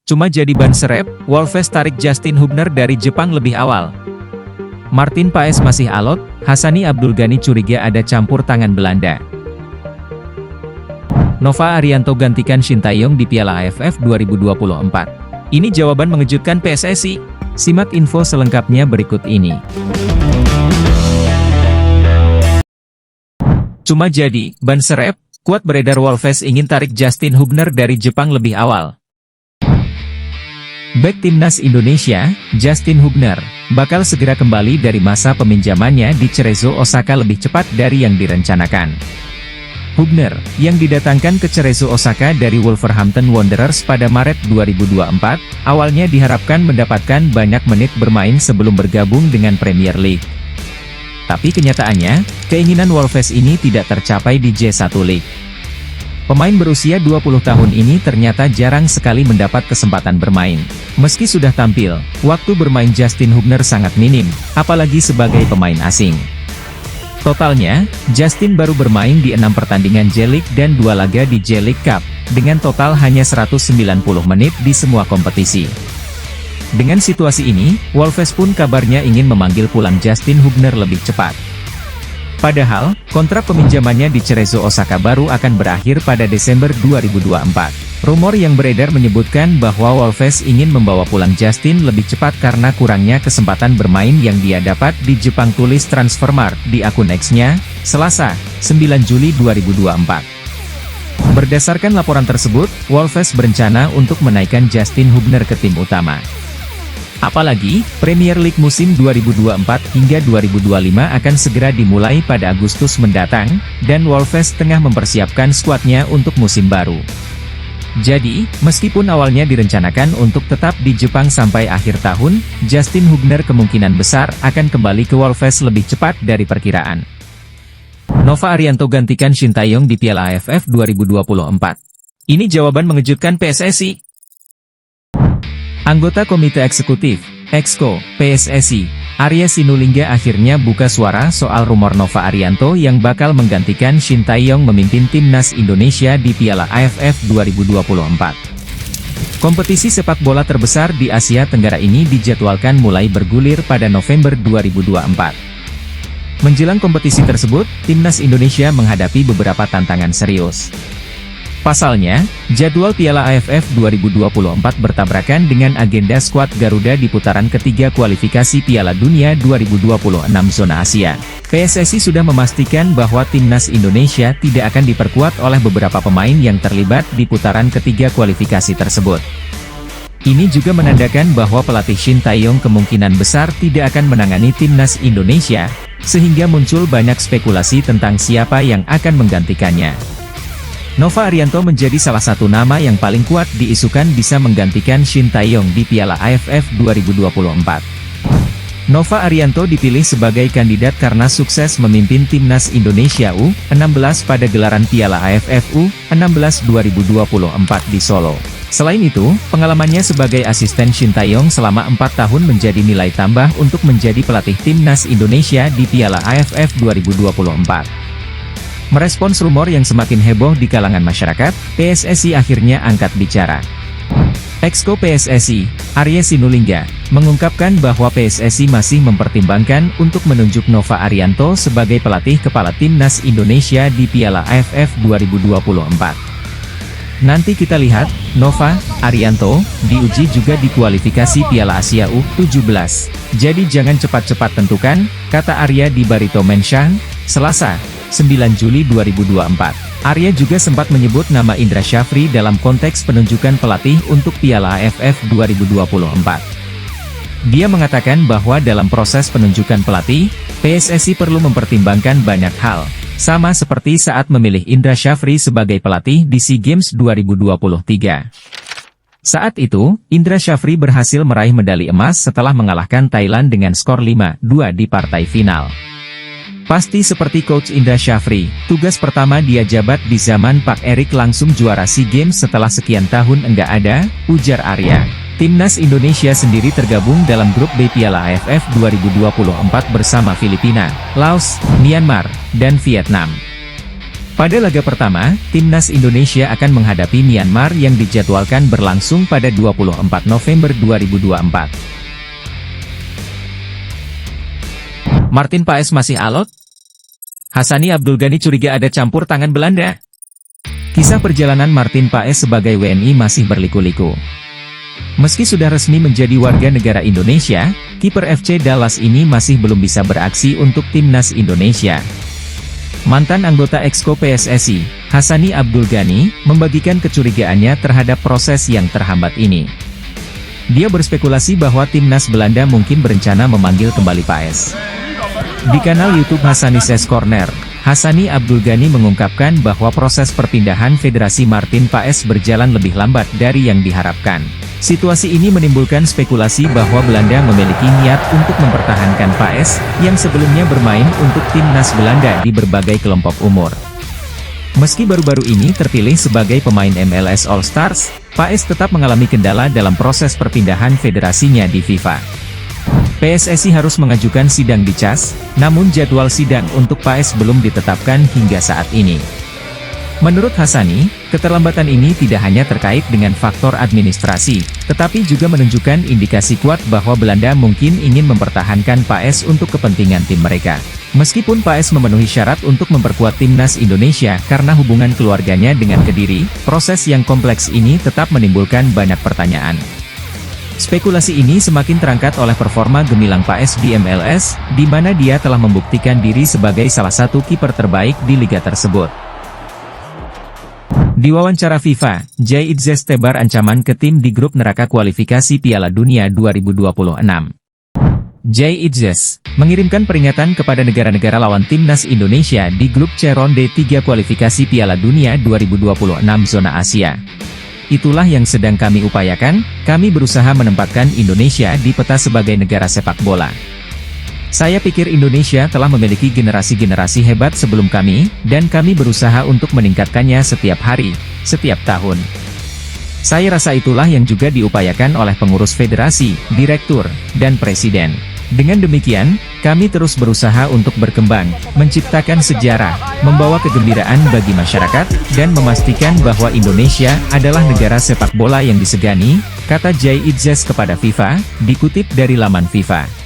Cuma jadi ban serep, Wolves tarik Justin Hubner dari Jepang lebih awal. Martin Paes masih alot, Hassani Abdul Ghani curiga ada campur tangan Belanda. Nova Arianto gantikan Shin Tae-yong di Piala AFF 2024. Ini jawaban mengejutkan PSSI. Simak info selengkapnya berikut ini. Cuma jadi, ban serep, kuat beredar Wolves ingin tarik Justin Hubner dari Jepang lebih awal. Bek Timnas Indonesia, Justin Hubner, bakal segera kembali dari masa peminjamannya di Cerezo Osaka lebih cepat dari yang direncanakan. Hubner, yang didatangkan ke Cerezo Osaka dari Wolverhampton Wanderers pada Maret 2024, awalnya diharapkan mendapatkan banyak menit bermain sebelum bergabung dengan Premier League. Tapi kenyataannya, keinginan Wolves ini tidak tercapai di J1 League. Pemain berusia 20 tahun ini ternyata jarang sekali mendapat kesempatan bermain. Meski sudah tampil, waktu bermain Justin Hubner sangat minim, apalagi sebagai pemain asing. Totalnya, Justin baru bermain di 6 pertandingan J-League dan 2 laga di J-League Cup, dengan total hanya 190 menit di semua kompetisi. Dengan situasi ini, Wolves pun kabarnya ingin memanggil pulang Justin Hubner lebih cepat. Padahal, kontrak peminjamannya di Cerezo Osaka baru akan berakhir pada Desember 2024. Rumor yang beredar menyebutkan bahwa Wolves ingin membawa pulang Justin lebih cepat karena kurangnya kesempatan bermain yang dia dapat di Jepang, tulis Transfermarkt di akun X-nya, Selasa, 9 Juli 2024. Berdasarkan laporan tersebut, Wolves berencana untuk menaikkan Justin Hubner ke tim utama. Apalagi, Premier League musim 2024 hingga 2025 akan segera dimulai pada Agustus mendatang, dan Wolves tengah mempersiapkan skuadnya untuk musim baru. Jadi, meskipun awalnya direncanakan untuk tetap di Jepang sampai akhir tahun, Justin Hubner kemungkinan besar akan kembali ke Wolves lebih cepat dari perkiraan. Nova Arianto gantikan Shin Tae-yong di Piala AFF 2024. Ini jawaban mengejutkan PSSI. Anggota Komite Eksekutif, Exco, PSSI, Arya Sinulinga akhirnya buka suara soal rumor Nova Arianto yang bakal menggantikan Shin Tae-yong memimpin Timnas Indonesia di Piala AFF 2024. Kompetisi sepak bola terbesar di Asia Tenggara ini dijadwalkan mulai bergulir pada November 2024. Menjelang kompetisi tersebut, Timnas Indonesia menghadapi beberapa tantangan serius. Pasalnya, jadwal Piala AFF 2024 bertabrakan dengan agenda skuad Garuda di putaran ketiga kualifikasi Piala Dunia 2026 zona Asia. PSSI sudah memastikan bahwa Timnas Indonesia tidak akan diperkuat oleh beberapa pemain yang terlibat di putaran ketiga kualifikasi tersebut. Ini juga menandakan bahwa pelatih Shin Tae-yong kemungkinan besar tidak akan menangani Timnas Indonesia, sehingga muncul banyak spekulasi tentang siapa yang akan menggantikannya. Nova Arianto menjadi salah satu nama yang paling kuat diisukan bisa menggantikan Shin Tae-yong di Piala AFF 2024. Nova Arianto dipilih sebagai kandidat karena sukses memimpin Timnas Indonesia U16 pada gelaran Piala AFF U16 2024 di Solo. Selain itu, pengalamannya sebagai asisten Shin Tae-yong selama 4 tahun menjadi nilai tambah untuk menjadi pelatih Timnas Indonesia di Piala AFF 2024. Merespons rumor yang semakin heboh di kalangan masyarakat, PSSI akhirnya angkat bicara. Exco PSSI, Arya Sinulinga, mengungkapkan bahwa PSSI masih mempertimbangkan untuk menunjuk Nova Arianto sebagai pelatih kepala Timnas Indonesia di Piala AFF 2024. Nanti kita lihat, Nova Arianto diuji juga di kualifikasi Piala Asia U17. Jadi jangan cepat-cepat tentukan, kata Arya di Barito Mention, Selasa, 9 Juli 2024. Arya juga sempat menyebut nama Indra Syafri dalam konteks penunjukan pelatih untuk Piala AFF 2024. Dia mengatakan bahwa dalam proses penunjukan pelatih, PSSI perlu mempertimbangkan banyak hal, sama seperti saat memilih Indra Syafri sebagai pelatih di SEA Games 2023. Saat itu, Indra Syafri berhasil meraih medali emas setelah mengalahkan Thailand dengan skor 5-2 di partai final. Pasti seperti Coach Indra Syafri, tugas pertama dia jabat di zaman Pak Erik langsung juara SEA Games setelah sekian tahun enggak ada, ujar Arya. Timnas Indonesia sendiri tergabung dalam grup B Piala AFF 2024 bersama Filipina, Laos, Myanmar, dan Vietnam. Pada laga pertama, Timnas Indonesia akan menghadapi Myanmar yang dijadwalkan berlangsung pada 24 November 2024. Martin Paes masih alot? Hassani Abdul Ghani curiga ada campur tangan Belanda. Kisah perjalanan Martin Paes sebagai WNI masih berliku-liku. Meski sudah resmi menjadi warga negara Indonesia, kiper FC Dallas ini masih belum bisa beraksi untuk Timnas Indonesia. Mantan anggota Exco PSSI, Hassani Abdul Ghani, membagikan kecurigaannya terhadap proses yang terhambat ini. Dia berspekulasi bahwa Timnas Belanda mungkin berencana memanggil kembali Paes. Di kanal YouTube Hassani Says Corner, Hassani Abdul Ghani mengungkapkan bahwa proses perpindahan Federasi Martin Paes berjalan lebih lambat dari yang diharapkan. Situasi ini menimbulkan spekulasi bahwa Belanda memiliki niat untuk mempertahankan Paes, yang sebelumnya bermain untuk Timnas Belanda di berbagai kelompok umur. Meski baru-baru ini terpilih sebagai pemain MLS All Stars, Paes tetap mengalami kendala dalam proses perpindahan federasinya di FIFA. PSSI harus mengajukan sidang di CAS, namun jadwal sidang untuk Paes belum ditetapkan hingga saat ini. Menurut Hassani, keterlambatan ini tidak hanya terkait dengan faktor administrasi, tetapi juga menunjukkan indikasi kuat bahwa Belanda mungkin ingin mempertahankan Paes untuk kepentingan tim mereka. Meskipun Paes memenuhi syarat untuk memperkuat Timnas Indonesia karena hubungan keluarganya dengan Kediri, proses yang kompleks ini tetap menimbulkan banyak pertanyaan. Spekulasi ini semakin terangkat oleh performa gemilang Paes di MLS, di mana dia telah membuktikan diri sebagai salah satu kiper terbaik di liga tersebut. Di wawancara FIFA, Jay Itzes tebar ancaman ke tim di grup neraka kualifikasi Piala Dunia 2026. Jay Itzes mengirimkan peringatan kepada negara-negara lawan Timnas Indonesia di grup C ronde 3 kualifikasi Piala Dunia 2026 zona Asia. Itulah yang sedang kami upayakan, kami berusaha menempatkan Indonesia di peta sebagai negara sepak bola. Saya pikir Indonesia telah memiliki generasi-generasi hebat sebelum kami, dan kami berusaha untuk meningkatkannya setiap hari, setiap tahun. Saya rasa itulah yang juga diupayakan oleh pengurus federasi, direktur, dan presiden. Dengan demikian, kami terus berusaha untuk berkembang, menciptakan sejarah, membawa kegembiraan bagi masyarakat, dan memastikan bahwa Indonesia adalah negara sepak bola yang disegani, kata Jay Itzes kepada FIFA, dikutip dari laman FIFA.